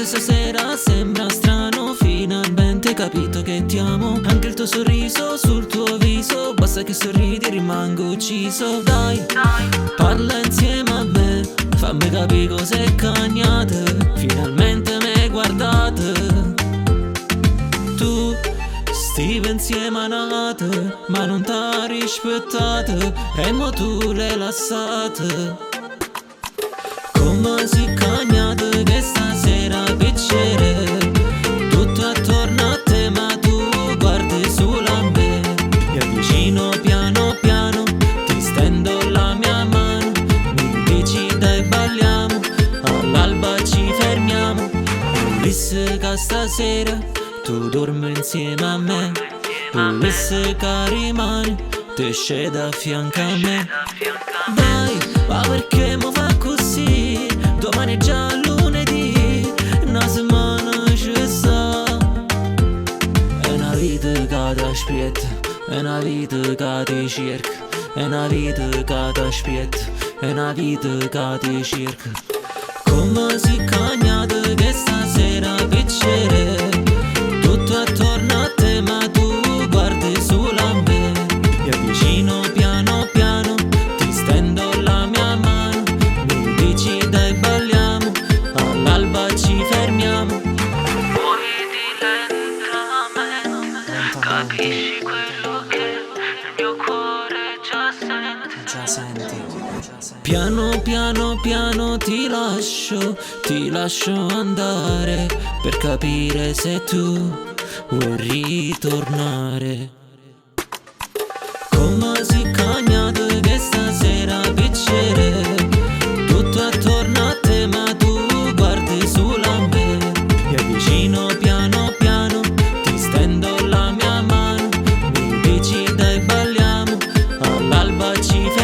se stasera sembra strano, finalmente hai capito che ti amo. Anche il tuo sorriso sul tuo viso, basta che sorridi rimango ucciso. Dai, parla insieme a me, fammi capire cos'è cagnate. Finalmente me guardate. Tu stive insieme a nate, ma non t'ha rispettata, e mo tu l'hai lasciata. Come si cagnate che stasera piacere, tutto attorno a te ma tu guardi solo a me. Mi avvicino piano piano, ti stendo la mia mano, mi dici dai balliamo, all'alba ci fermiamo. Volessi che stasera tu dormi insieme a me, volessi che rimani, te scedi a fianco a me. Dai, ma perché mo fa così? Domani è già lunedì, una settimana ci sta. È una vita che ti aspetta, è una vita che ti cerca, è una vita che ti aspetta, è una vita che ti cerca. Come si cagnate che stasera piacere, tutto attorno a te ma tu guardi solo a me. Mi avvicino piano piano, ti stendo la mia mano, mi dici dai balliamo, all'alba ci fermiamo. Poi lentamente capisci quello che il mio cuore già sente. Piano piano piano ti lascio andare, per capire se tu vuoi ritornare. Come si cagnate che stasera piacere, tutto attorno a te ma tu guardi solo a me. Mi avvicino piano piano, ti stendo la mia mano, mi dici dai balliamo, all'alba ci fermiamo.